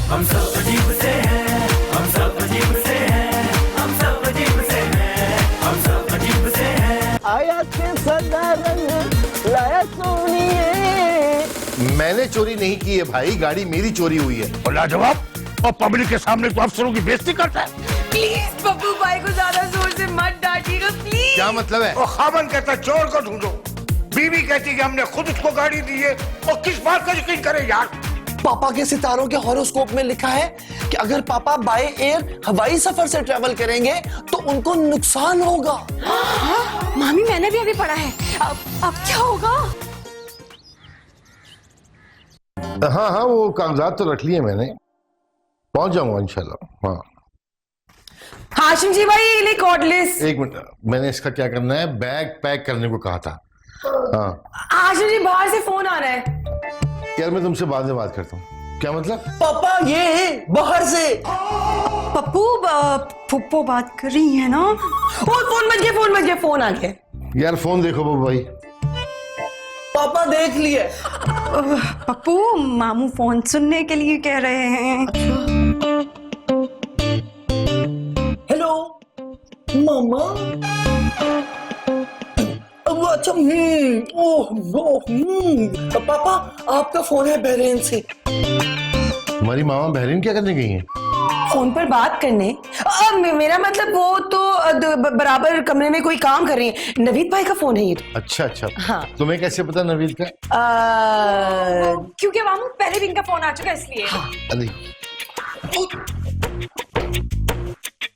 हम सब अजीब से हैं, हम सब अजीब से हैं, हम सब अजीब से हैं, हम सब अजीब से हैं। आया के सदा रंग लाया सोनिए। मैंने चोरी नहीं की है भाई, गाड़ी मेरी चोरी हुई है। और लाजवाब, और पब्लिक के सामने तो अफसरों की बेइज्जती करता है। प्लीज पप्पू भाई को ज्यादा जोर से मत डांटिएगा प्लीज। क्या मतलब है? और खामन कहता है चोर को ढूंढो, बीवी कहती कि हमने खुद उसको गाड़ी दी है। और किस बात का यकीन करे यार? पापा के सितारों के हॉरोस्कोप में लिखा है कि अगर पापा बाय एयर हवाई सफर से ट्रेवल करेंगे तो उनको नुकसान होगा। मामी मैंने भी अभी पढ़ा है। अब क्या होगा? हाँ हाँ, वो कागजात तो रख लिए मैंने, पहुंच जाऊंगा इंशाल्लाह। हाँ हाशिम जी भाई ये कॉर्डलेस। एक मिनट, मैंने इसका क्या करना है? बैग पैक करने को कहा था। हाँ हाशिम जी बाहर से फोन आ रहा है। यार मैं तुमसे बाद में बात करता हूँ। क्या मतलब? पापा ये बाहर से। पप्पू फुप्पो बात कर रही है ना। फोन बज गया, फोन आ गया। यार फोन देखो बब्बू भाई। पापा देख लिए। पप्पू मामू फोन सुनने के लिए कह रहे हैं। हेलो मामा। अच्छा पापा आपका फोन है बहरीन से। तुम्हारी मामा बहरीन क्या करने गई हैं? फोन पर बात करने? मेरा मतलब वो तो बराबर कमरे में कोई काम कर रही है। नवीद भाई का फोन है ये तो। अच्छा अच्छा। हाँ। तुम्हें कैसे पता नवीद का? क्योंकि मामू पहले भी इनका फोन आ चुका है इसलिए। अरे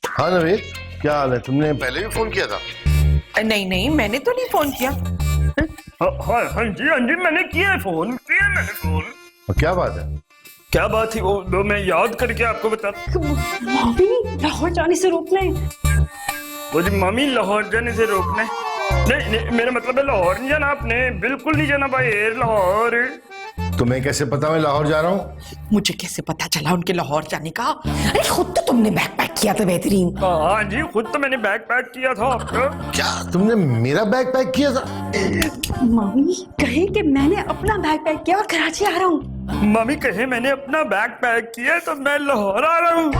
हाँ नवीद, क्या हाल है? तुमने पहले भी फोन किया था? नहीं मैंने तो नहीं फोन किया। हाँ जी मैंने किया है फोन, और क्या बात है? क्या बात थी वो मैं याद करके आपको बताता। मामी लाहौर जाने से रोक लें। वो जी मामी लाहौर जाने से रोकना है? नहीं मेरा मतलब है लाहौर नहीं जाना आपने, बिल्कुल नहीं जाना भाई एयर लाहौर। तुम्हें कैसे पता मैं लाहौर जा रहा हूँ? मुझे कैसे पता चला उनके लाहौर जाने का? अरे खुद तो तुमने बैग पैक किया था बेहतरीन। हाँ जी खुद तो मैंने बैग पैक किया था आपका। क्या तुमने मेरा बैग पैक किया था? मामी कहे कि मैंने अपना बैग पैक किया और कराची आ रहा हूँ। मामी कहे मैंने अपना बैग पैक किया तो मैं लाहौर आ रहा हूँ।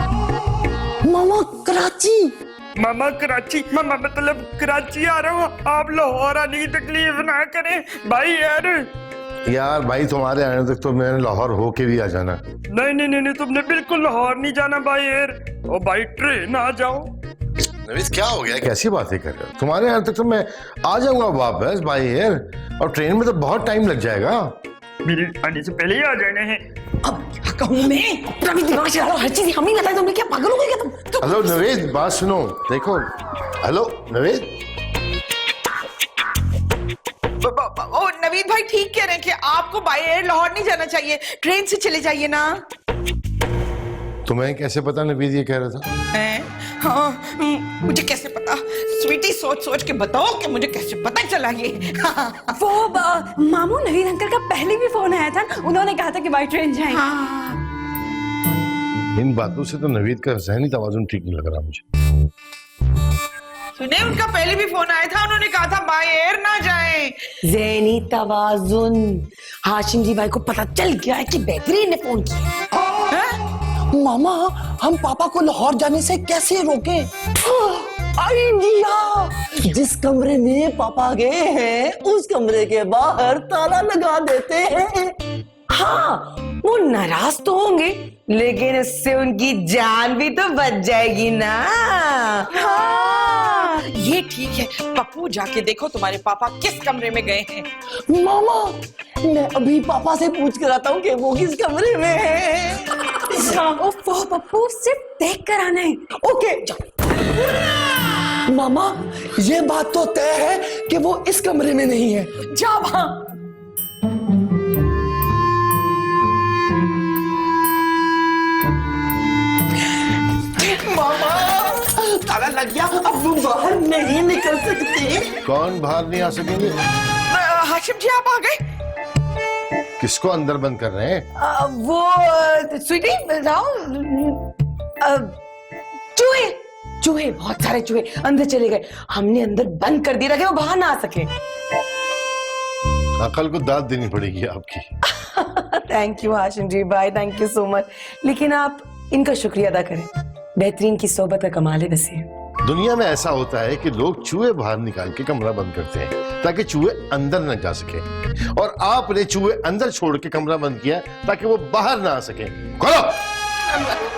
मामा कराची। मामा कराची, मामा मतलब कराची आ रहा हूँ। आप लाहौर आने की तकलीफ ना करें भाई यार भाई तुम्हारे आने तक तो मैंने लाहौर होके भी आ जाना। नहीं तुमने बिल्कुल लाहौर नहीं जाना भाई एयर। और भाई ट्रेन आ जाओ। नवीस क्या हो गया? कैसी बातें कर रहे हो? तुम्हारे आने तक तो मैं आ जाऊंगा वापस बाय एयर, और ट्रेन में तो बहुत टाइम लग जाएगा। मेरे आने से पहले ही आ जाने हैं। अब क्या कहूँ मैं? अपना भी दिमाग चला लो, हर चीज हम ही बताए। तुमने क्या पागल हो गए क्या तुम? हेलो नवीद, बात सुनो। देखो हेलो नवीद। ओ नवीद भाई ठीक कह रहे हैं कि आपको बाय एयर लाहौर नहीं जाना चाहिए, ट्रेन से चले जाइए ना। तुम्हें कैसे पता नवीद ये कह रहा था? हाँ मुझे कैसे पता? स्वीटी सोच के बताओ कि मुझे कैसे पता चला ये। वो मामू नवीद अंकल का पहले भी फोन आया था, उन्होंने कहा था कि बाई ट्रेन जाएं। इन बातों से तो नवीद का ज़हनी तवाज़ुन ठीक नहीं लग रहा मुझे। सुने उनका पहले भी फोन आया था, उन्होंने कहा था बाय एयर ना जाएं। ज़हनी तवाज़ुन। हाशिम जी भाई को पता चल गया है कि बेहतरीन ने फोन किया। मामा हम पापा को लाहौर जाने से कैसे रोके? आइडिया! जिस कमरे में पापा गए हैं उस कमरे के बाहर ताला लगा देते हैं। हाँ वो नाराज तो होंगे लेकिन इससे उनकी जान भी तो बच जाएगी ना। हाँ ये ठीक है। पप्पू जाके देखो तुम्हारे पापा किस कमरे में गए हैं। मामा मैं अभी पापा से पूछ कर आता हूँ कि वो किस कमरे में है। वो पप्पू सिर्फ देख कर आना है। ओके मामा ये बात तो तय है कि वो इस कमरे में नहीं है। जाओ वहां। मामा ताला लग गया, अब वो बाहर नहीं निकल सकते। कौन बाहर नहीं आ सकेंगे? हाशिम जी आप आ गए? किसको अंदर बंद कर रहे हैं? वो स्वीटी चूहे चूहे बहुत सारे चूहे अंदर चले गए। हमने अंदर बंद कर दिया कि वो बाहर ना आ सके। अकल को दाद देनी पड़ेगी आपकी। थैंक यू हाशिम जी भाई, थैंक यू सो मच। लेकिन आप इनका शुक्रिया अदा करें, बेहतरीन की सोहबत का कमाल है वैसे। दुनिया में ऐसा होता है कि लोग चूहे बाहर निकाल के कमरा बंद करते हैं ताकि चूहे अंदर न जा सके, और आपने चूहे अंदर छोड़ के कमरा बंद किया ताकि वो बाहर ना आ सके। खोलो।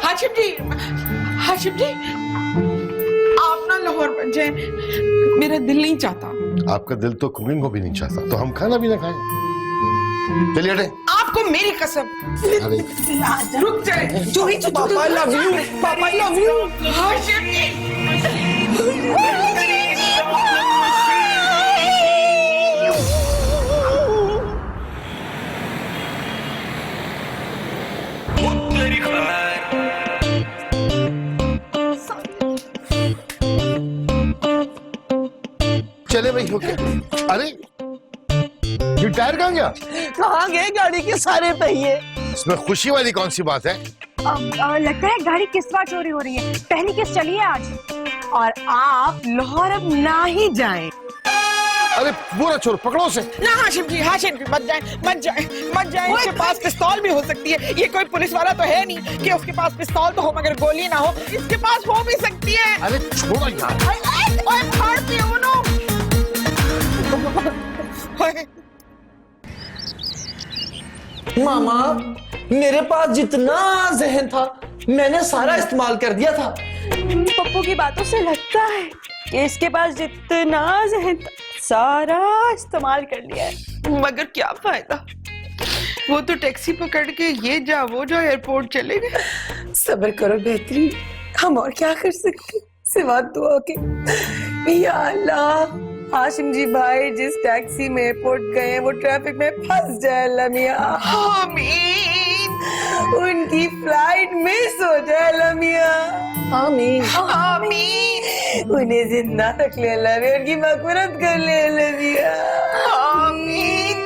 हाशिम जी, हाशिम जी, आप ना लाहौर बन जाए, मेरा दिल नहीं चाहता। आपका दिल तो कुकिंग को भी नहीं चाहता, तो हम खाना भी ना खाएं। चलिए हटे। आपको मेरी कसम। अरे रुक जाए। जो ही पापा आई लव यू, पापा आई लव यू। हाशिम जी, चले भाई, ओके। अरे ये टायर कहाँ गया? कहाँ गए गाड़ी के सारे पहिए? इसमें खुशी वाली कौन सी बात है? लगता है गाड़ी किस बार चोरी हो रही है। पहली किस्त चली है आज, और आप लाहौर अब ना ही जाएं। अरे पूरा चोर पकड़ो उसे। ना हाशिम जी, हाशिम जी मत जाए, मत जाए, मत जाए। उसके पास पिस्तौल भी हो सकती है, ये कोई पुलिस वाला तो है नहीं कि उसके पास पिस्तौल तो हो मगर गोली ना हो। इसके पास हो भी सकती है। अरे छोड़ो यार। ओए फाड़ दिया उन्हों। मामा, मेरे पास जितना जहन था मैंने सारा इस्तेमाल कर दिया था। पप्पू की बातों से लगता है कि इसके पास जितना जहन था सारा इस्तेमाल कर लिया है। मगर क्या फायदा, वो तो टैक्सी पकड़ के ये जा वो जा एयरपोर्ट चले गए। सब्र करो बेहतरीन, हम और क्या कर सकते सिवा दुआ के। या अल्लाह, हाशिम जी भाई जिस टैक्सी में एयरपोर्ट गए हैं वो ट्रैफिक में फंस जाए अल्लाह मियां। आमीन, उनकी फ्लाइट मिस हो जाए अल्लाह मियां। आमीन आमीन, उन्हें जिंदा रख ले अल्लाह मियां, उनकी मग़फ़िरत कर ले अल्लाह मियां। आमीन।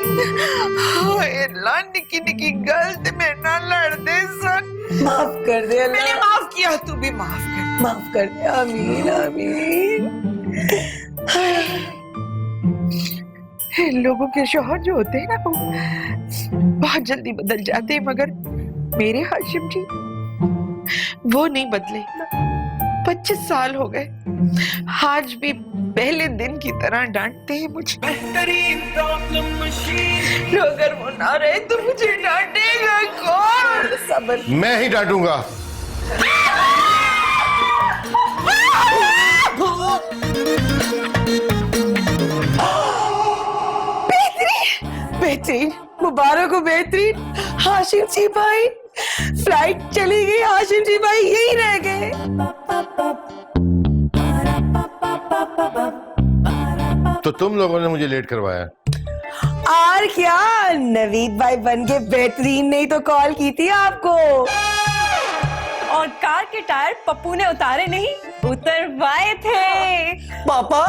हाय अल्लाह, निकी निकी गलत में ना लड़ दे सन। माफ कर दे मैंने अल्लाह, माफ किया, तू भी माफ कर। माफ कर दे। आमीन आमीन। लोगों के शौहर जो होते हैं ना वो बहुत जल्दी बदल जाते हैं, मगर मेरे हाशिम जी वो नहीं बदले। 25 साल हो गए, आज भी पहले दिन की तरह डांटते हैं मुझे। अगर वो ना रहे तो मुझे डांटेगा कौन? सब्र। मैं ही डांटूंगा। बेहतरीन, मुबारक हो बेहतरीन। हाशिम जी भाई, फ्लाइट चली गई, हाशिम जी भाई यही रह गए। तो तुम लोगों ने मुझे लेट करवाया। और क्या, नवीद भाई बन के बेहतरीन ने ही तो कॉल की थी आपको। और कार के टायर पप्पू ने उतारे नहीं, उतरवाए थे। पापा,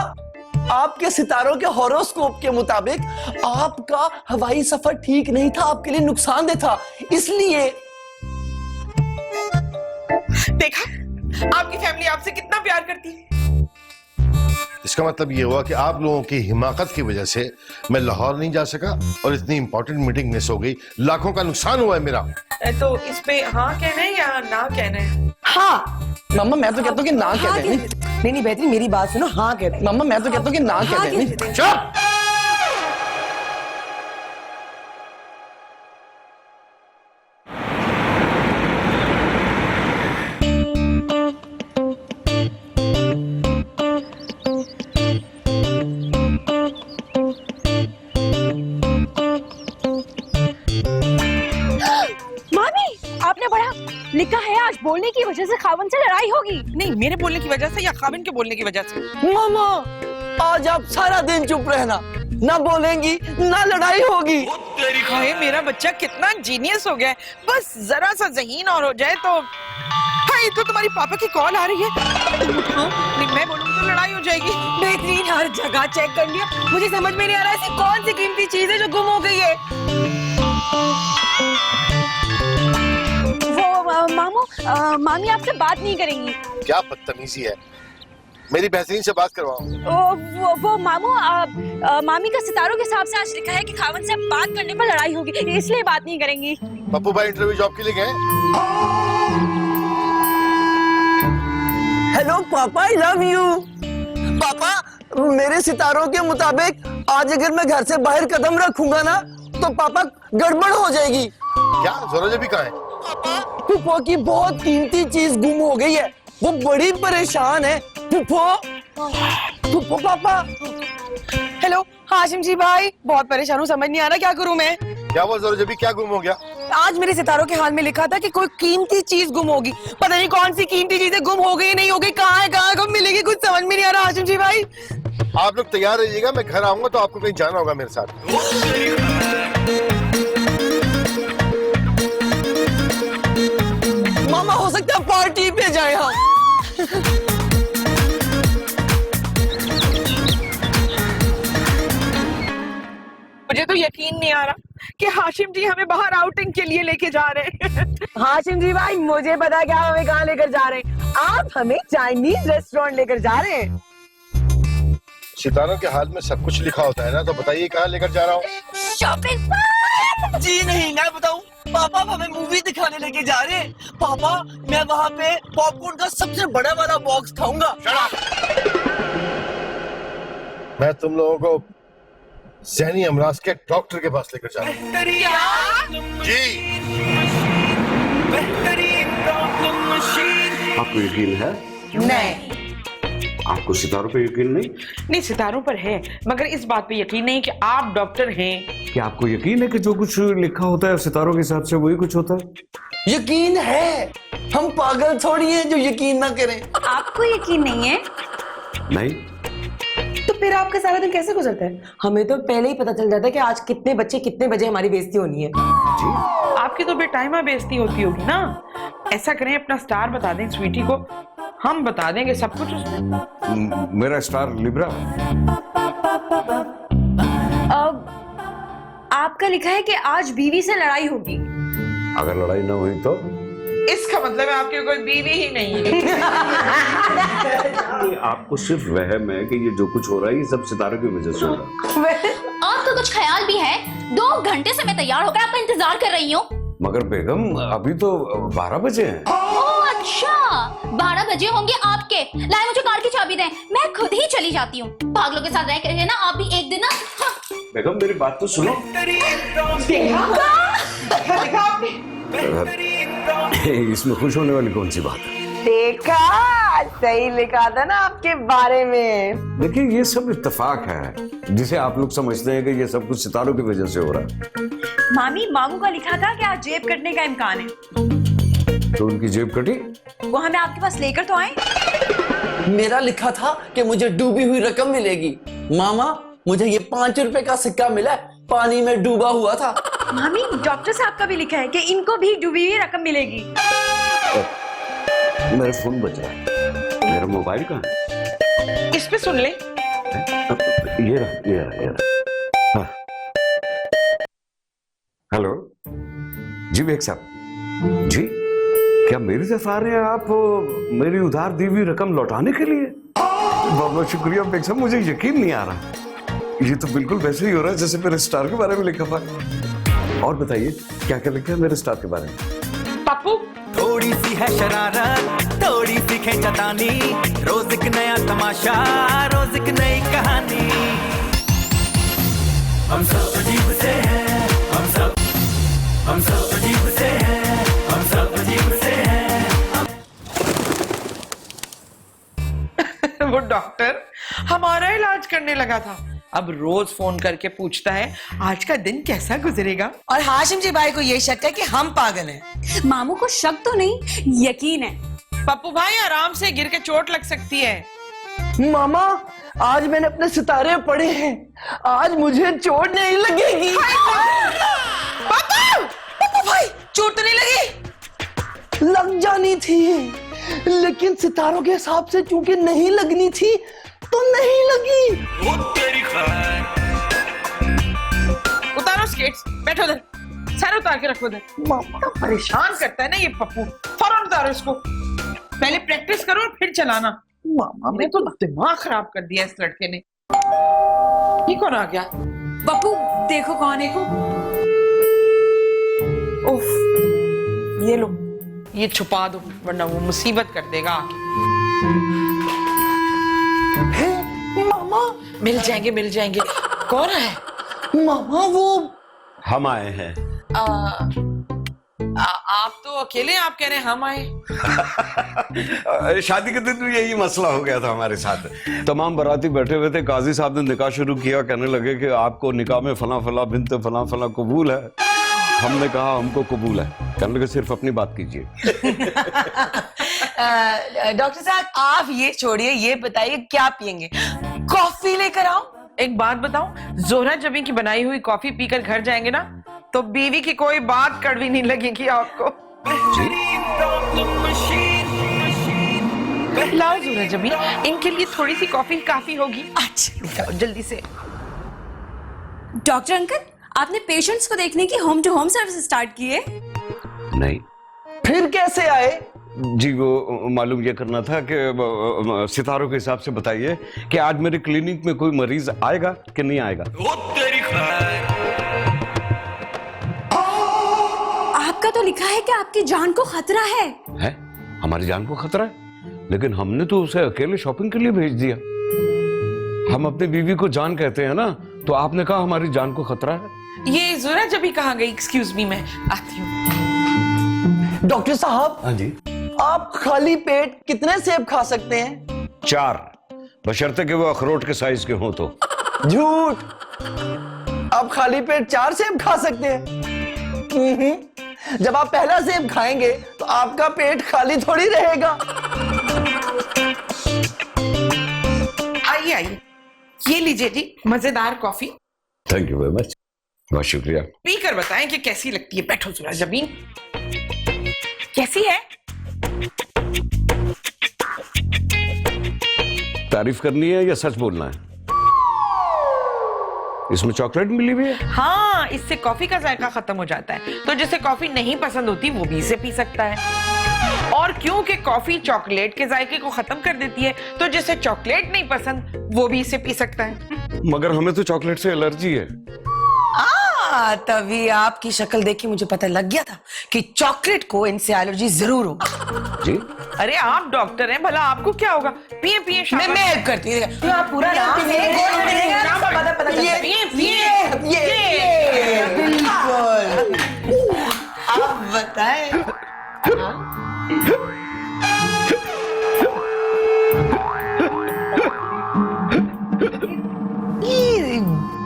आपके सितारों के हॉरोस्कोप के मुताबिक आपका हवाई सफर ठीक नहीं था, आपके लिए नुकसानदेह था, इसलिए। देखा आपकी फैमिली आपसे कितना प्यार करती है। इसका मतलब ये हुआ कि आप लोगों की हिमाकत की वजह से मैं लाहौर नहीं जा सका और इतनी इंपॉर्टेंट मीटिंग मिस हो गई। लाखों का नुकसान हुआ है मेरा। तो इस पे हाँ कहना है या ना कहना है? हाँ मम्मा, मैं तो कहता हूँ कि ना हाँ कहते हैं। नहीं नहीं बेहतरीन, मेरी बात सुनो, हाँ कहते हैं। मम्मा, मैं तो कहता हूँ कि ना हाँ कहते हैं। कहते हैं। चुप। आपने पढ़ा, लिखा है आज बोलने की वजह से खावन से लड़ाई होगी। नहीं, मेरे बोलने की वजह से या खाविन के बोलने की वजह से? मामा, आज आप सारा दिन चुप रहना, ना बोलेंगी ना लड़ाई होगी। हाय, मेरा बच्चा कितना जीनियस हो गया है। बस जरा सा ज़हीन और हो जाए तो। हाय, तो तुम्हारी पापा की कॉल आ रही है। हाँ, नहीं, मैं बोलूंगी तो लड़ाई हो जाएगी। बेहतरीन, हर जगह चेक कर लिया, मुझे समझ में नहीं आ रहा ऐसी कौन सी कीमती चीज है जो गुम हो गई है। वो मामू, मामी आपसे बात नहीं करेंगी। क्या बदतमीजी है। मेरी बेहतरीन से बात करवाओ। वो मामू मामी का सितारों के हिसाब से आज लिखा है कि खावन से बात करने पर लड़ाई होगी, इसलिए बात नहीं करेंगी। पप्पू भाई इंटरव्यू जॉब के लिए गए? हेलो पापा, आई लव यू। पापा, मेरे सितारों के मुताबिक आज अगर मैं घर से बाहर कदम रखूंगा ना तो पापा गड़बड़ हो जाएगी। क्या जोरों भी कहा है? पापा, फूफो की बहुत कीमती चीज गुम हो गई है, वो बड़ी परेशान है। फूफो पापा। हेलो हाशिम जी भाई, बहुत परेशान हूँ, समझ नहीं आ रहा क्या करूँ मैं। क्या वो जोरों भी क्या गुम हो गया? आज मेरे सितारों के हाल में लिखा था कि कोई कीमती चीज गुम होगी, पता नहीं कौन सी कीमती चीजें गुम हो गई नहीं हो गई, कहाँ है कहाँ कब मिलेगी, कुछ समझ में नहीं आ रहा हाशिम जी भाई। आप लोग तैयार रहिएगा, मैं घर आऊंगा तो आपको कहीं जाना होगा मेरे साथ। मामा हो सकता है पार्टी पे जाए हम। मुझे तो यकीन नहीं आ रहा कि हाशिम जी हमें बाहर आउटिंग के लिए लेके जा रहे हैं। हाशिम जी भाई, मुझे पता है क्या हमें कहाँ लेकर जा रहे हैं, आप हमें चाइनीज रेस्टोरेंट लेकर जा रहे हैं। सितारों के हाल में सब कुछ लिखा होता है ना, तो बताइए कहाँ लेकर जा रहा हूँ? शॉपिंग। जी नहीं, मैं बताऊं, पापा हमें मूवी दिखाने लेके जा रहे हैं। पापा, मैं वहाँ पे पॉपकॉर्न का सबसे बड़ा वाला बॉक्स खाऊंगा। मैं तुम लोगों को ज़हनी अमराज के डॉक्टर के पास लेकर जा रहा हूँ। जी। आपको यकीन है? नहीं आपको सितारों पे यकीन नहीं? नहीं, सितारों पर है, मगर इस बात पे यकीन नहीं कि आप डॉक्टर हैं। क्या आपको यकीन है कि जो कुछ लिखा होता है सितारों के हिसाब से वही कुछ होता है? यकीन है, हम पागल थोड़ी हैं जो यकीन ना करें। आपको यकीन नहीं है? नहीं। तो फिर आपका सारा दिन कैसे गुजरता है? हमें तो पहले ही पता चल जाता है कि आज कितने बच्चे कितने बजे हमारी बेइज्जती होनी है। आपकी तो बेटाइमा बेइज्जती होती होगी ना। ऐसा करें, अपना स्टार बता दें स्वीटी को, हम बता देंगे सब कुछ उसमें। मेरा स्टार लिब्रा। अब आपका लिखा है कि आज बीवी से लड़ाई होगी। अगर लड़ाई ना हुई तो? इसका मतलब है आपकी कोई बीवी ही नहीं है। आपको सिर्फ वहम है कि ये जो कुछ हो रहा है ये सब सितारों की वजह से हो रहा है। आपको कुछ ख्याल भी है? 2 घंटे से मैं तैयार होकर आपका इंतजार कर रही हूँ। मगर बेगम, अभी तो 12 बजे हैं। ओह अच्छा, 12 बजे होंगे आपके। लाए मुझे कार की चाबी दें, मैं खुद ही चली जाती हूँ। पागलों के साथ रह कर ना आप भी एक दिन ना। हाँ। बेगम मेरी बात तो सुनो। इसमें खुश होने वाली कौन सी बात है? देखा, सही लिखा था ना आपके बारे में। देखिए, ये सब इत्तेफाक है जिसे आप लोग समझते हैं कि ये सब कुछ सितारों की वजह से हो रहा है। मामी, मामू का लिखा था कि आज जेब कटने का इम्कान है। तो उनकी जेब कटी? वो हमें आपके पास लेकर तो आए। मेरा लिखा था कि मुझे डूबी हुई रकम मिलेगी। मामा, मुझे ये 5 रुपए का सिक्का मिला, पानी में डूबा हुआ था। मामी, डॉक्टर साहब का भी लिखा है कि इनको भी डूबी हुई रकम मिलेगी। मेरा फोन बज रहा है, मेरा मोबाइल कहाँ है? इस पे सुन ले। ये रहा। हाँ। हेलो जी बेग साहब जी, क्या मेरी तरफ आ रहे हैं आप मेरी उधार दी हुई रकम लौटाने के लिए? बहुत बहुत शुक्रिया बेग साहब, मुझे यकीन नहीं आ रहा। ये तो बिल्कुल वैसे ही हो रहा है जैसे मेरे स्टार के बारे में लिखा था। और बताइए क्या क्या लिखा है मेरे स्टार के बारे में? पप्पू, थोड़ी सी है शरारत, थोड़ी सी खींचतानी, रोज एक नया तमाशा, रोज एक नई कहानी। हम सब अजीब से हैं, हम सब अजीब से हैं, हम सब अजीब से हैं। वो डॉक्टर हमारा इलाज करने लगा था, अब रोज फोन करके पूछता है आज का दिन कैसा गुजरेगा। और हाशिम जी भाई को ये शक है कि हम पागल हैं। मामू को शक तो नहीं, यकीन है। पप्पू भाई, आराम से, गिर के चोट लग सकती है। मामा, आज मैंने अपने सितारे पढ़े हैं, आज मुझे चोट नहीं लगेगी। पप्पू भाई, चोट तो नहीं लगी? लग जानी थी, लेकिन सितारों के हिसाब से चूंकि नहीं लगनी थी तो नहीं लगी। उतारो स्केट्स, बैठो उधर, सर उतार के रखो उधर। मामा, परेशान करता है ना ये पप्पू। फौरन उतारो इसको, पहले प्रैक्टिस करो और फिर चलाना। मामा ने तो दिमाग खराब कर दिया इस लड़के ने। ये कौन आ गया? पप्पू देखो कौन है को। उफ, ये लो, ये छुपा दो वरना वो मुसीबत कर देगा आके। मामा मिल जाएंगे। कौन है? मामा वो हम आए हैं। आप तो अकेले, आप कह रहे हैं हम आए। शादी के दिन तो यही मसला हो गया था हमारे साथ। तमाम बाराती बैठे हुए थे, काजी साहब ने निकाह शुरू किया, कहने लगे कि आपको निकाह में फला फला बिन्त फला फला कबूल है। हमने कहा हमको कबूल है। कहने लगे सिर्फ अपनी बात कीजिए। डॉक्टर साहब आप ये छोड़िए, ये बताइए क्या पियेंगे? कॉफी लेकर आओ? एक बात बताऊं, जोहरा जबी की बनाई हुई कॉफी पीकर घर जाएंगे ना तो बीवी की कोई बात कड़वी नहीं लगेगी आपको। लाओ जोहरा जबी, इनके लिए थोड़ी सी कॉफी काफी होगी। अच्छा जल्दी से। डॉक्टर अंकल आपने पेशेंट्स को देखने की home to home service start की है? नहीं फिर कैसे आए? जी, वो मालूम ये करना था कि सितारों के हिसाब से बताइए कि आज मेरे क्लिनिक में कोई मरीज आएगा कि नहीं आएगा। आपका तो लिखा है कि आपकी जान को खतरा है। हमारी जान को खतरा है? लेकिन हमने तो उसे अकेले शॉपिंग के लिए भेज दिया। हम अपनी बीवी को जान कहते हैं ना, तो आपने कहा हमारी जान को खतरा है। ये जोहरा जबी कहाँ गई? एक्सक्यूज मी, मैं आती हूँ। डॉक्टर साहब। हाँ जी। आप खाली पेट कितने सेब खा सकते हैं? 4, बशर्ते कि वो अखरोट के साइज के हों तो। झूठ। आप खाली पेट 4 सेब खा सकते हैं। जब आप पहला सेब खाएंगे तो आपका पेट खाली थोड़ी रहेगा। आइए, ये लीजिए जी मजेदार coffee. Thank you very much, बहुत शुक्रिया। पीकर बताएं कि कैसी लगती है। बैठो जोहरा जबी, कैसी है? तारीफ करनी है या सच बोलना है? इसमें चॉकलेट मिली हुई है? हाँ, इससे कॉफी का जायका खत्म हो जाता है, तो जिसे कॉफी नहीं पसंद होती वो भी इसे पी सकता है। और क्योंकि कॉफी चॉकलेट के जायके को खत्म कर देती है, तो जिसे चॉकलेट नहीं पसंद वो भी इसे पी सकता है। मगर हमें तो चॉकलेट से एलर्जी है। तभी आपकी शक्ल देख के मुझे पता लग गया था कि चॉकलेट को इनसे एलर्जी जरूर होगी। जी? अरे आप डॉक्टर हैं, भला आपको क्या होगा? पिए पिए। मैं हेल्प करती हूँ। पूरा नाम बिल्कुल। आप बताएं।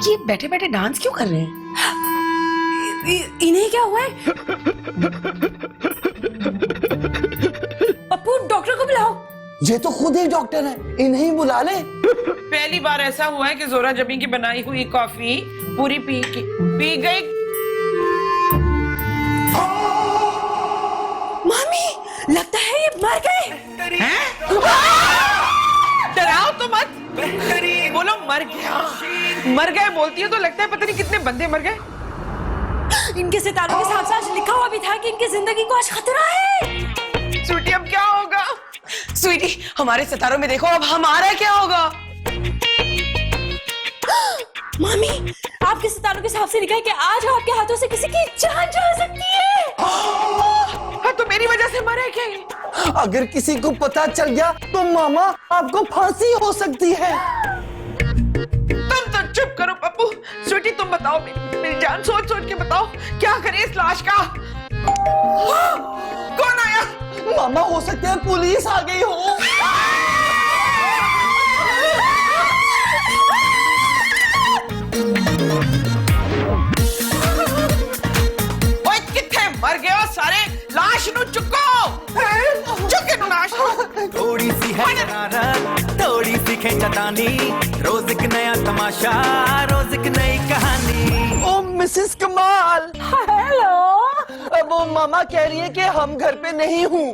ये बैठे बैठे डांस क्यों कर रहे हैं? इन्हें क्या हुआ है? पप्पू डॉक्टर को बुलाओ। ये तो खुद ही डॉक्टर है, इन्हें बुला ले। पहली बार ऐसा हुआ है कि जोहरा जबी की बनाई हुई कॉफी पूरी पी गई। मामी लगता है ये मर गए। डराओ तो मत, बोलो मर गए बोलती है तो लगता है पता नहीं कितने बंदे मर गए। इनके सितारों के साथ साथ लिखा हुआ भी था कि इनकी जिंदगी को आज खतरा है। स्वीटी अब क्या होगा? स्वीटी हमारे सितारों में देखो, अब हमारा क्या होगा? मामी आपके सितारों के हिसाब से लिखा है कि आज आपके हाथों से किसी की जान जा सकती है। हाँ, तो मेरी वजह से मरे क्या? अगर किसी को पता चल गया तो मामा आपको फांसी हो सकती है। तुम तो चुप करो पप्पू। स्वीटी तुम बताओ, मेरी जान सोच सोच के बताओ, क्या करें इस लाश का? कौन आया? मामा हो सकता है पुलिस आ गई हो। ओए कितने मर गए हो सारे? लाश नु चुको चुके नु लाश। थोड़ी सी है शरारत, थोड़ी सी खींचतानी, रोज एक नया तमाशा, रोज एक नई कहानी। ओ मिसेस कमाल। हेलो। वो मामा कह रही है कि हम घर पे नहीं हूँ।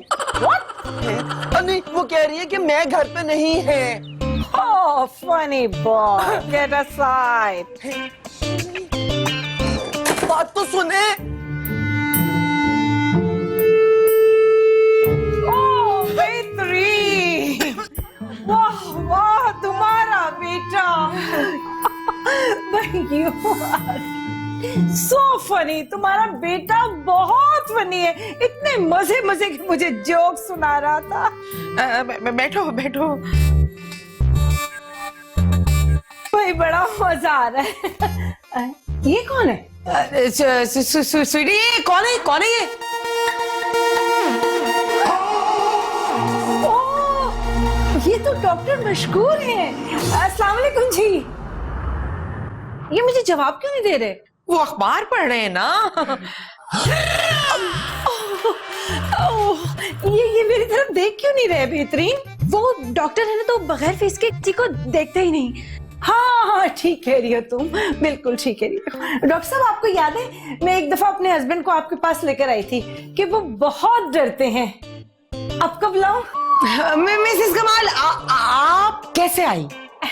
नहीं, वो कह रही है कि मैं घर पे नहीं है। Oh, funny boy. Get aside. बात तो सुने। सो फनी, तुम्हारा बेटा बहुत फनी है। इतने मजे मजे के मुझे जोक सुना रहा था। बैठो बैठो। भाई बड़ा मजा आ रहा है। ये कौन है? स्वीटी, ये कौन है? कौन है ये? ओह, ये तो डॉक्टर मशकूर हैं। अस्सलाम वालेकुम जी। ये मुझे जवाब क्यों नहीं दे रहे? वो अखबार पढ़ रहे हैं ना। ये मेरी तरफ देख क्यों नहीं रहे बेहतरीन? वो डॉक्टर है ना, तो बगैर फेस के किसी को देखते ही नहीं। हाँ हाँ, ठीक कह रही हो तुम, बिल्कुल ठीक कह रही हो। डॉक्टर साहब, आपको याद है मैं एक दफा अपने हस्बैंड को आपके पास लेकर आई थी कि वो बहुत डरते हैं। अब कब लाऊं? मिसेस कमाल, आप कैसे आई?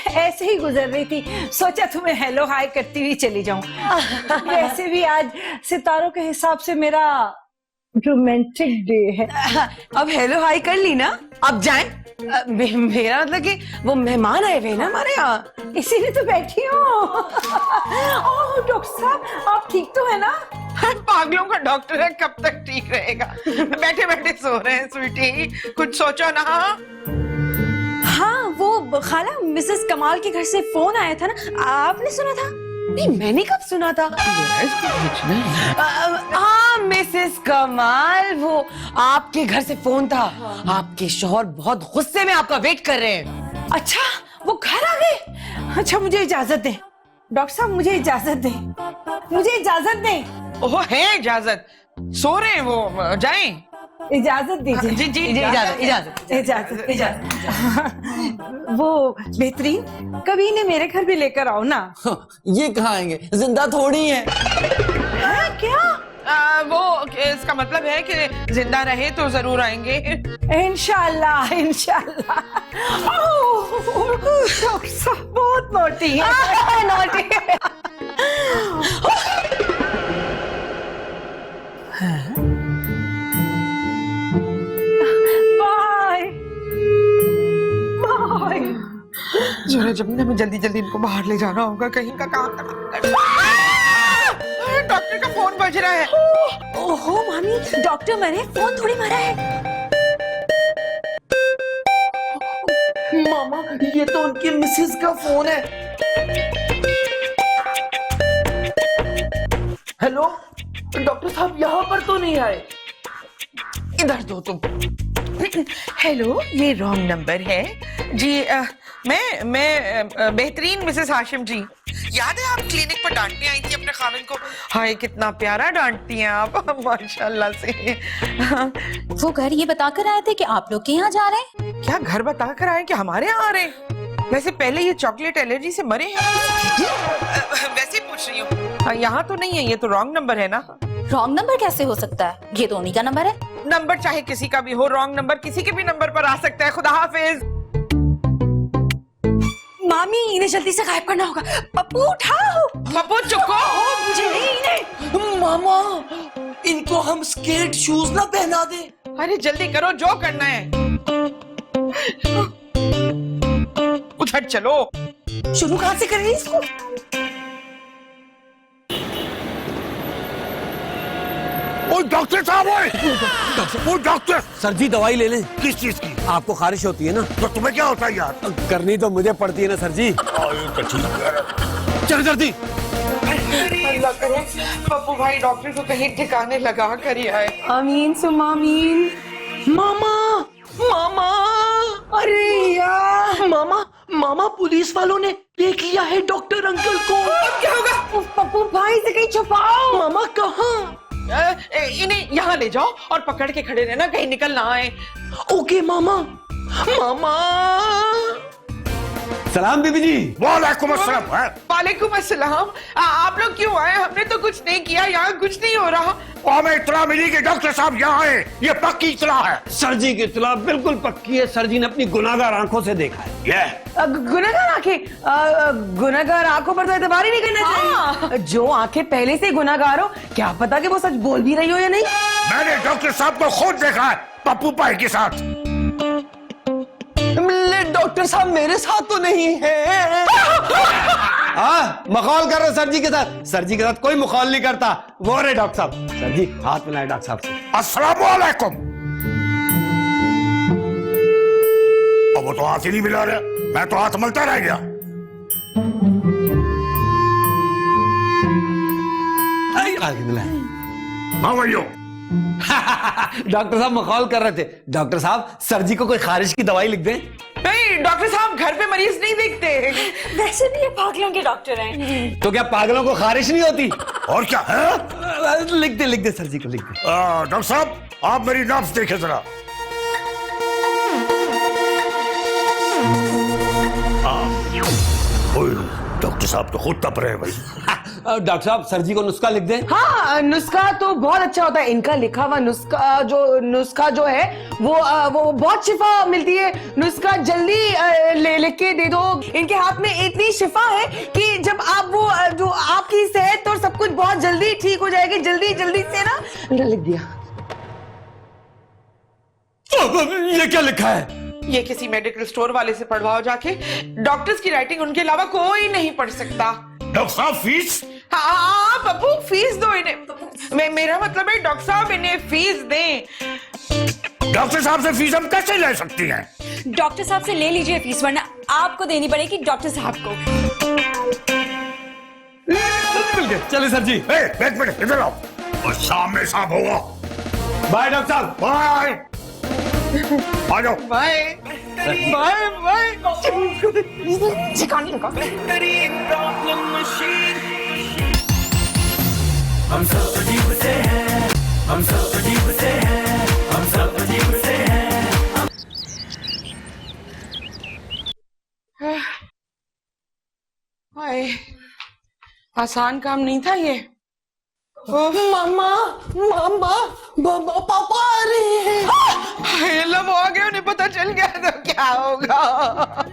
ऐसे ही गुजर रही थी, सोचा तुम्हें हेलो हाय करती हुई चली जाऊं। वैसे भी आज सितारों के हिसाब से मेरा रोमांटिक डे है। अब हेलो हाय कर ली ना, अब जाएं। मेरा मतलब कि वो मेहमान आए हुए ना हमारे यहाँ, इसीलिए तो बैठी हूँ। ओह डॉक्टर साहब, आप ठीक तो है ना? पागलों का डॉक्टर है, कब तक ठीक रहेगा? बैठे बैठे सो रहे हैं स्वीटी, कुछ सोचो ना। हाँ, वो खाला मिसेस कमाल के घर से फोन आया था ना, आपने सुना था? नहीं, मैंने कब सुना था? हाँ मिसेस कमाल, वो आपके घर से फोन था। आपके शौहर बहुत गुस्से में आपका वेट कर रहे हैं। अच्छा, वो घर आ गए? अच्छा, मुझे इजाजत दें डॉक्टर साहब, मुझे इजाजत दें, मुझे इजाजत दें। ओह, है इजाजत? सो रहे हैं वो, जाएं। इजाजत दीजिए। जी जी, इजाजत। वो बेहतरीन, कभी इन्हें मेरे घर भी लेकर आओ ना। ये कहाँ आएंगे, जिंदा थोड़ी है। क्या? वो इसका मतलब है कि जिंदा रहे तो जरूर आएंगे। इंशाल्लाह इंशाल्लाह। डॉक्टर साहब बहुत नोटी है। नोटी है। जरा जब हमें जल्दी जल्दी इनको बाहर ले जाना होगा, कहीं का काम करना। डॉक्टर का फोन बज रहा है। ओहो मामी, डॉक्टर, मैंने फोन थोड़ी मारा है। मामा, ये तो उनकी मिसेस का फोन है। हेलो डॉक्टर साहब, यहाँ पर तो नहीं आए। इधर दो तुम। हेलो, ये रॉन्ग नंबर है जी। मैं बेहतरीन मिसेस हाशिम जी। याद है आप क्लिनिक पर डांटने आई थी अपने खाविंद को? हाय, कितना प्यारा डांटती हैं आप, माशाल्लाह से। वो घर ये बताकर आए थे कि आप लोग के यहाँ जा रहे हैं? क्या घर बता कर आए कि हमारे यहाँ आ रहे हैं? वैसे पहले ये चॉकलेट एलर्जी से मरे हैं? वैसे ही पूछ रही हूँ। यहाँ तो नहीं है, ये तो रॉन्ग नंबर है ना। रॉन्ग नंबर कैसे हो सकता है? ये तो उन्हीं का नंबर है। नंबर चाहे किसी का भी हो, रॉन्ग नंबर किसी के भी नंबर पर आ सकता है। खुदा हाफिज। मामी, इन्हें जल्दी से गायब करना होगा। पप्पू उठाओ। पप्पू चुको। मुझे नहीं, इन्हें। मामा, इनको हम स्केट शूज ना पहना दे। अरे जल्दी करो, जो करना है। उधर चलो। शुरू कहाँ से करें इसको? ओ डॉक्टर साहब, ओ डॉक्टर। सर जी, दवाई ले लें। किस चीज की? आपको खारिश होती है ना? तो तुम्हें क्या होता है यार? करनी तो मुझे पड़ती है ना सर जी। तो ठीक है, चल जल्दी। अल्लाह करे पप्पू भाई डॉक्टर को कहीं ठिकाने लगा कर ही आए। आमीन सुम आमीन। मामा, मामा, अरे यार, मामा, मामा, पुलिस वालों ने देख लिया है डॉक्टर अंकल को। क्या होगा? पप्पू भाई से कहीं छुपाओ। मामा कहाँ? इन्हें यहाँ ले जाओ और पकड़ के खड़े रहना, कहीं निकल ना आए। ओके मामा। मामा, सलाम बीबी जी। वालेकुम अस्सलाम। वालेकुम अस्सलाम। आप लोग क्यों आए? हमने तो कुछ नहीं किया, यहाँ कुछ नहीं हो रहा। हमें इत्तला मिली कि डॉक्टर साहब यहाँ आए, ये पक्की इत्तला है। सर जी की इत्तला बिल्कुल पक्की है। सर जी ने अपनी गुनाहगार आंखों से देखा है। ये गुनाहगार आंखें? गुनाहगार आंखों पर तो एतबार ही नहीं करना चाहिए। जो आंखें पहले से गुनाहगार हो, क्या पता कि वो सच बोल भी रही हो या नहीं। मैंने डॉक्टर साहब को खुद देखा है पप्पू भाई के साथ। डॉक्टर साहब मेरे साथ तो नहीं है। मखौल कर रहे सर जी के साथ? सर जी के साथ कोई मखौल नहीं करता। वो रहे डॉक्टर साहब। सर जी हाथ मिलाए डॉक्टर साहब से। अस्सलाम वालेकुम। अब वो तो हाथ ही नहीं मिला रहा, मैं तो हाथ मलता रह गया। आगे मिलाए। हाँ भैया। डॉक्टर साहब मखौल कर रहे थे। डॉक्टर साहब सर जी को कोई खारिश की दवाई लिख दें। नहीं डॉक्टर साहब, घर पे मरीज नहीं देखते। वैसे भी ये पागलों के डॉक्टर हैं। तो क्या पागलों को खारिश नहीं होती? और क्या है? लिख दे सर जी को, लिख दे। डॉक्टर साहब आप मेरी नब्ज देखे जरा। डॉक्टर साहब तो खुद तप रहे हैं भाई। डॉक्टर साहब सर जी को नुस्खा लिख दें। हाँ, नुस्खा तो बहुत अच्छा होता है। इनका लिखा हुआ नुस्खा जो है वो बहुत शिफा मिलती है। नुस्खा जल्दी लिख के दे दो। इनके हाथ में इतनी शिफा है कि जब आप वो जो आपकी सेहत और सब कुछ बहुत जल्दी ठीक हो जाएगी। जल्दी जल्दी से ना लिख दिया। ये क्या लिखा है? ये किसी मेडिकल स्टोर वाले से पढ़वाओ जाके। डॉक्टर्स की राइटिंग उनके अलावा कोई नहीं पढ़ सकता। डॉक्टर साहब फीस? हाँ पप्पू फीस दो इन्हें। मेरा मतलब है डॉक्टर साहब इन्हें फीस दें। डॉक्टर साहब से फीस हम कैसे ले सकती हैं? डॉक्टर साहब से ले लीजिए फीस, वरना आपको देनी पड़ेगी डॉक्टर साहब को। मिल गए। चले सर जी। एक मिनट इधर आओ। और सामने साहब होगा। बाय डॉक्टर साहब। बाय। आ जाओ। Bye bye bye. हम सब अजीब से हैं, हम सब अजीब से हैं, हम सब अजीब से हैं। हाय, आसान काम नहीं था ये। मामा पापा आ रहे हैं। लब हो गया, उन्हें पता चल गया तो क्या होगा?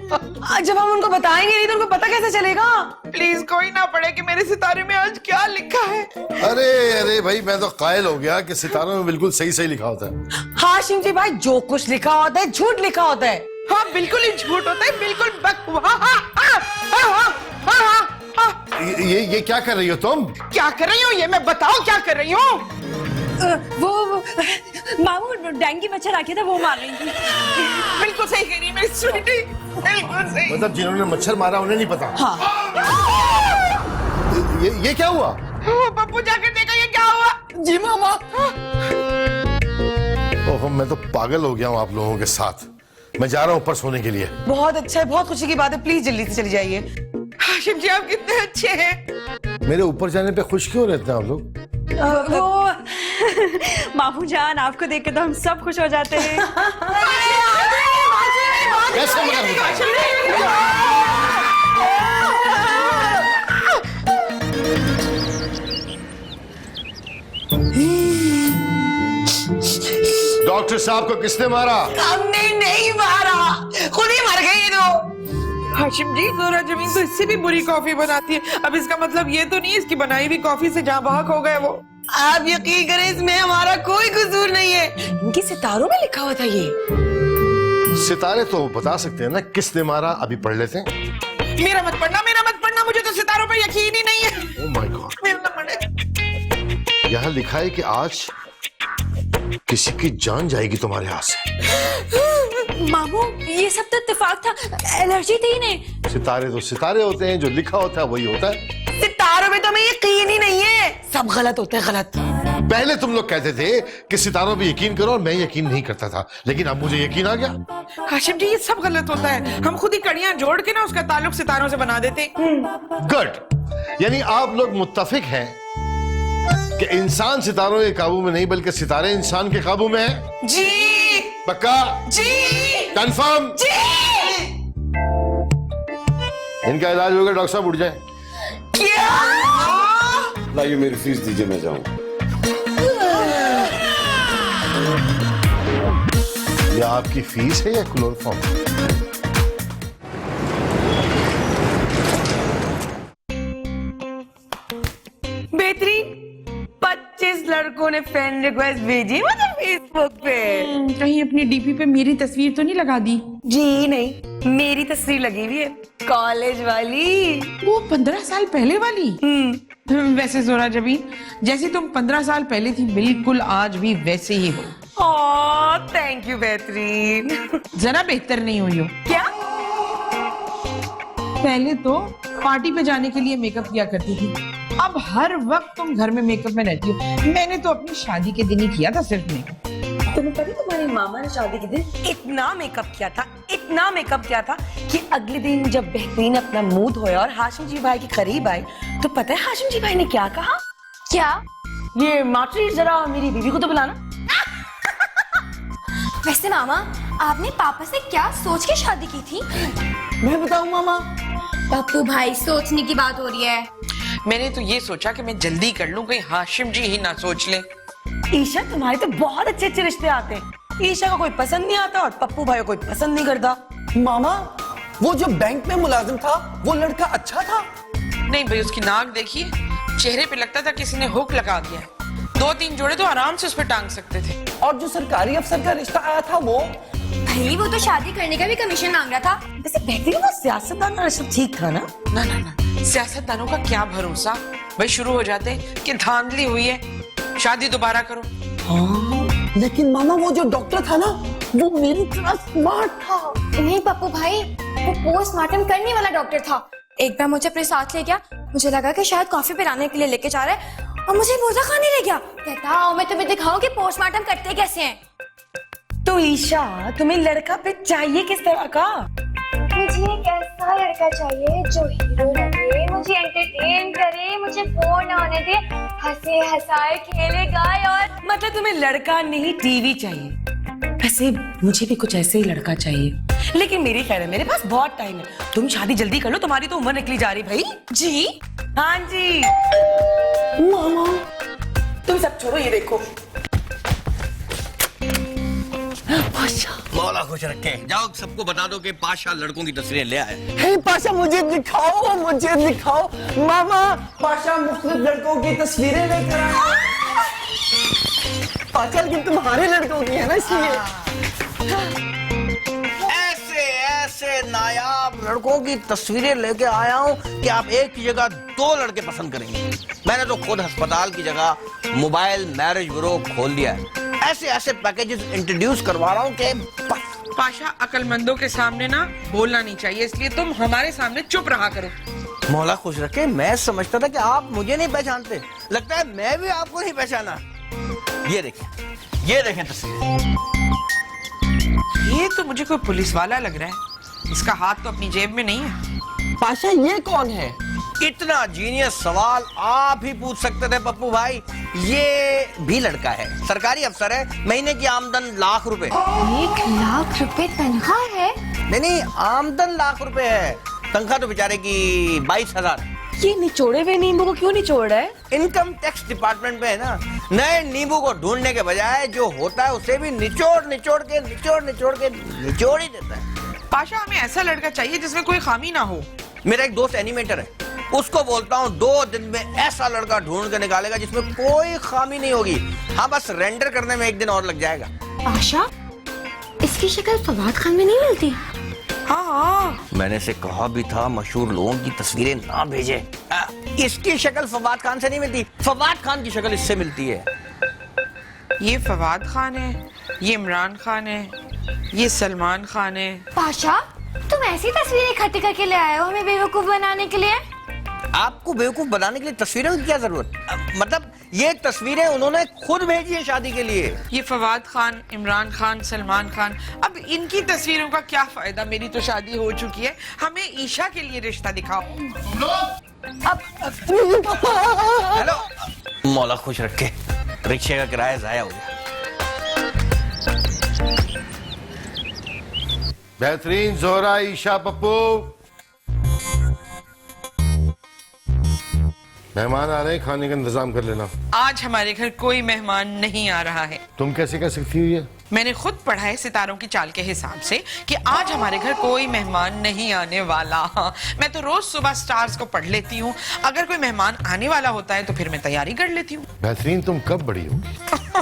जब हम उनको बताएंगे नहीं तो उनको पता कैसे चलेगा? प्लीज कोई ना पढ़े कि मेरे सितारे में आज क्या लिखा है। अरे अरे भाई, मैं तो कायल हो गया कि सितारों में बिल्कुल सही सही लिखा होता है। हाशिम जी भाई, जो कुछ लिखा होता है झूठ लिखा होता है। हाँ बिल्कुल ही झूठ होता है, बिल्कुल ये क्या कर रही हो तुम? क्या कर रही हो ये मैं बताओ क्या कर रही हूँ? वो मामू डेंगू मच्छर आ गया था, वो मार रही थी। बिल्कुल सही कह रही है मेरी स्वीटी, बिल्कुल सही। मतलब जिन्होंने मच्छर मारा उन्हें नहीं पता? हाँ। ये क्या हुआ? पप्पू जाकर देखा ये क्या हुआ। जी मामा। ओह, मैं तो पागल हो गया हूँ आप लोगों के साथ। मैं जा रहा हूँ ऊपर सोने के लिए। बहुत अच्छा है, बहुत खुशी की बात है। प्लीज जल्दी से चली जाइए। हाशिम जी आप कितने अच्छे हैं। मेरे ऊपर जाने पे खुश क्यों रहते हैं आप लोग? वो मामू जान, आपको देख के तो हम सब खुश हो जाते हैं। कैसे मगर होता है? डॉक्टर साहब को किसने मारा? हमने नहीं मारा, खुद ही मर गए ये तो। हाशिम जी, जोरा जमीन तो इससे भी बुरी कॉफी बनाती है। अब इसका मतलब ये तो नहीं है इसकी बनाई हुई कॉफी से जहाँ बहक हो गए वो। आप यकीन करें, इसमें हमारा कोई कसूर नहीं है। इनके सितारों में लिखा हुआ था ये। सितारे तो बता सकते हैं ना किसने मारा, अभी पढ़ लेते हैं। मेरा मत पढ़ना, मुझे तो सितारों पर यकीन ही नहीं है। Oh my God. यहाँ लिखा है कि आज किसी की जान जाएगी तुम्हारे हाथ से। मामू ये सब तो इत्तेफाक था, एलर्जी थी इन्हें। सितारे तो सितारे होते हैं, जो लिखा होता है वही होता है। सितारों में तो हमें यकीन ही नहीं है, सब गलत होते हैं, गलत। पहले तुम लोग कहते थे कि सितारों पे यकीन करो और मैं यकीन नहीं करता था, लेकिन अब मुझे यकीन आ गया। हाशिम जी ये सब गलत होता है। हम खुद ही कड़ियां जोड़ के ना उसका ताल्लुक सितारों से बना देते। गुड, यानी आप लोग मुत्तफिक हैं कि इंसान सितारों के काबू में नहीं बल्कि सितारे इंसान के काबू में है। जी पक्का? जी कंफर्म? जी। इनका इलाज होगा, डॉक्टर साहब उठ जाए। क्या? लाइए मेरी फीस दीजिए, मैं जाऊं। ये आपकी फीस है या क्लोरोफॉर्म? बेहतरीन। 25 लड़कों ने फ्रेंड रिक्वेस्ट भेजी, मतलब फीस पे। कहीं अपनी डीपी पे मेरी तस्वीर तो नहीं लगा दी? जी नहीं, मेरी तस्वीर लगी हुई है, कॉलेज वाली। वो 15 साल पहले वाली? वैसे जोरा जबीन, जैसे तुम 15 साल पहले थी बिल्कुल आज भी वैसे ही हो। थैंक यू बेहतरीन। जरा बेहतर नहीं हुई हो। क्या? पहले तो पार्टी पे जाने के लिए मेकअप किया करती थी, अब हर वक्त तुम घर में मेकअप में रहती हो। मैंने तो अपनी शादी के दिन ही किया था सिर्फ मेकअप। तुम्हें पता है तुम्हारे मामा ने शादी के दिन इतना मेकअप किया था, इतना मेकअप किया था कि अगले दिन जब बेहतरीन अपना मुंह धोया और हाशिम जी भाई के करीब आए तो पता है हाशिम जी भाई ने क्या कहा? क्या? ये मात्री जरा मेरी बीवी को तो बुलाना। वैसे मामा, आपने पापा से क्या सोच के शादी की थी? मैं बताऊं मामा? पप्पू भाई, सोचने की बात हो रही है। मैंने तो ये सोचा कि मैं जल्दी कर लूं, कहीं हाशिम जी ही ना सोच ले। ईशा, तुम्हारे तो बहुत अच्छे अच्छे रिश्ते आते हैं। ईशा को कोई पसंद नहीं आता और पप्पू भाई को कोई पसंद नहीं करता। मामा, वो जो बैंक में मुलाजिम था वो लड़का अच्छा था? नहीं भाई, उसकी नाक देखिए, चेहरे पे लगता था किसी ने हुक लगा दिया है। 2-3 जोड़े तो आराम से उस पर टांग सकते थे। और जो सरकारी अफसर का रिश्ता आया था वो? भाई वो तो शादी करने का भी कमीशन मांग रहा था। वैसे बेहतरीन वो सियासतदान का सब ठीक था ना? ना ना ना, सियासतदानों का क्या भरोसा। भाई शुरू हो जाते कि धांधली हुई है, शादी दोबारा करो। लेकिन मामा वो जो डॉक्टर था ना वो मेरी तरह स्मार्ट था। नहीं पप्पू भाई, वो पोस्टमार्टम करने वाला डॉक्टर था। एक बार मुझे अपने साथ ले गया, मुझे लगा कि शायद कॉफी पिलाने के लिए लेके जा रहा है और मुझे मुर्गा खाने ले गया। कहता आओ मैं तुम्हें दिखाऊं कि पोस्टमार्टम करते कैसे हैं। तो ईशा, तुम्हें लड़का पे चाहिए किस तरह का? मुझे एक ऐसा लड़का चाहिए जो हीरो लगे, मुझे एंटरटेन करे, मुझे बोर ना होने दे, हंसे हंसाए खेले गाए। और मतलब तुम्हें लड़का नहीं टीवी चाहिए। वैसे मुझे भी कुछ ऐसे ही लड़का चाहिए, लेकिन मेरी खैर है, मेरे पास बहुत टाइम है। तुम शादी जल्दी कर लो, तुम्हारी तो उम्र निकली जा रही भाई। जी हाँ जी। मामा, तुम सब छोड़ो, ये देखो। मौला खुश रखे। जाओ सबको बता दो कि पाशा लड़कों की तस्वीरें ले आए। हे पाशा, मुझे दिखाओ, मुझे दिखाओ। मामा, पाशा मुख्तलिफ लड़कों की तस्वीरें लेकर आया। पाशा लेकिन तुम्हारे लड़कों की है ना, इसलिए। ऐसे ऐसे नायाब लड़कों की तस्वीरें लेके आया हूँ कि आप एक की जगह 2 लड़के पसंद करेंगे। मैंने तो खुद अस्पताल की जगह मोबाइल मैरिज ब्यूरो खोल दिया है। ऐसे ऐसे पैकेजेस इंट्रोड्यूस करवा रहा हूँ कि पाशा, अकलमंदों के सामने ना बोलना नहीं चाहिए, इसलिए तुम हमारे सामने चुप रहा करो। मौला खुश रखे, मैं समझता था कि आप मुझे नहीं पहचानते, लगता है मैं भी आपको नहीं पहचाना। ये देखें तस्वीर। ये तो मुझे कोई पुलिस वाला लग रहा है, इसका हाथ तो अपनी जेब में नहीं है। पाशा, ये कौन है? इतना जीनियस सवाल आप ही पूछ सकते थे पप्पू भाई। ये भी लड़का है, सरकारी अफसर है, महीने की आमदन लाख रुपए। 1 लाख रुपए तनख्वाह है? नहीं, आमदन लाख रुपए है, तनख्वाह तो बेचारे की 22,000। ये निचोड़े हुए नींबू को क्यों निचोड़ रहा है? इनकम टैक्स डिपार्टमेंट में है ना, नए नींबू को ढूंढने के बजाय जो होता है उसे भी निचोड़ के निचोड़ ही देता है। पाशा, हमें ऐसा लड़का चाहिए जिसमें कोई खामी ना हो। मेरा एक दोस्त एनिमेटर है, उसको बोलता हूँ 2 दिन में ऐसा लड़का ढूंढ के निकालेगा जिसमें कोई खामी नहीं होगी। हाँ, बस रेंडर करने में 1 दिन और लग जाएगा। पाशा, इसकी शक्ल फवाद खान में नहीं मिलती? हाँ, मैंने से कहा भी था मशहूर लोगों की तस्वीरें ना भेजे। इसकी शक्ल फवाद खान से नहीं मिलती, फवाद खान की शक्ल इससे मिलती है। ये फवाद खान है, ये इमरान खान है, ये सलमान खान है। पाशा, तुम ऐसी तस्वीरें इकट्ठी करके ले आए हो हमें बेवकूफ बनाने के लिए? आपको बेवकूफ बनाने के लिए तस्वीरों की क्या जरूरत? मतलब ये तस्वीरें उन्होंने खुद भेजी है शादी के लिए। ये फवाद खान, इमरान खान, सलमान खान, अब इनकी तस्वीरों का क्या फायदा? मेरी तो शादी हो चुकी है, हमें ईशा के लिए रिश्ता दिखाओ। हेलो, मौला खुश रखे, रिक्शे का किराया जाया हो गया। बेहतरीन जोहरा, ईशा, पप्पू, मेहमान आ रहे हैं, खाने का इंतजाम कर लेना। आज हमारे घर कोई मेहमान नहीं आ रहा है। तुम कैसे कह सकती हो ये? मैंने खुद पढ़ा है सितारों की चाल के हिसाब से कि आज हमारे घर कोई मेहमान नहीं आने वाला। मैं तो रोज सुबह स्टार्स को पढ़ लेती हूँ, अगर कोई मेहमान आने वाला होता है तो फिर मैं तैयारी कर लेती हूँ। बेहतरीन, तुम कब बड़ी होगी?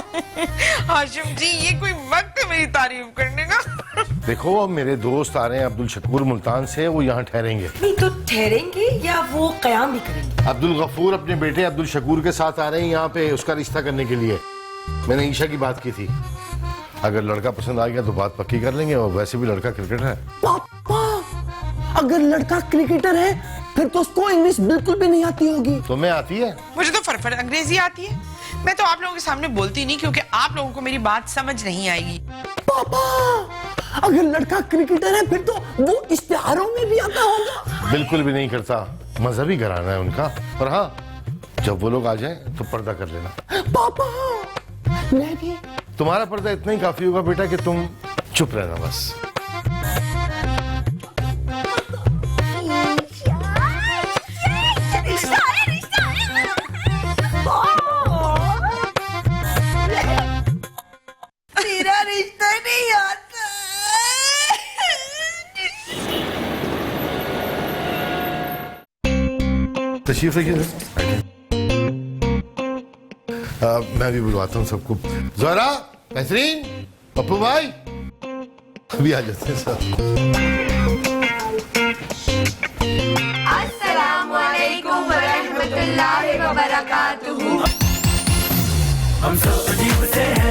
हाशिम जी ये कोई वक्त है मेरी तारीफ करने का? देखो अब मेरे दोस्त आ रहे हैं अब्दुल शकूर मुल्तान से, वो यहाँ ठहरेंगे। नहीं तो ठहरेंगे या वो कयाम भी करेंगे? अब्दुल गफूर अपने बेटे अब्दुल शकूर के साथ आ रहे हैं यहाँ पे उसका रिश्ता करने के लिए। मैंने ईशा की बात की थी, अगर लड़का पसंद आ गया तो बात पक्की कर लेंगे, और वैसे भी लड़का क्रिकेटर है। पापा अगर लड़का क्रिकेटर है फिर तो उसको इंग्लिश बिल्कुल भी नहीं आती होगी। तुम्हें आती है? मुझे तो फरफर अंग्रेजी आती है। मैं तो आप लोगों के सामने बोलती नहीं क्योंकि आप लोगों को मेरी बात समझ नहीं आएगी। पापा अगर लड़का क्रिकेटर है फिर तो वो इश्तिहारों में भी आता होगा। बिल्कुल भी नहीं करता, मजहबी घराना है उनका। पर हाँ जब वो लोग आ जाएं तो पर्दा कर लेना। पापा मैं भी। तुम्हारा पर्दा इतना ही काफी होगा बेटा कि तुम चुप रहना बस। मेरा रिश्ता नहीं आता। तशरीफ रखिए सर। मैं भी बुलवाता हूँ सबको। ज़ोहरा, बेहतरीन, पप्पू भाई अभी आ जाते हैं सर। अस्सलामुअलैकुम वरहमतुल्लाहि वबरकातुहू। हम सब अजीब से हैं।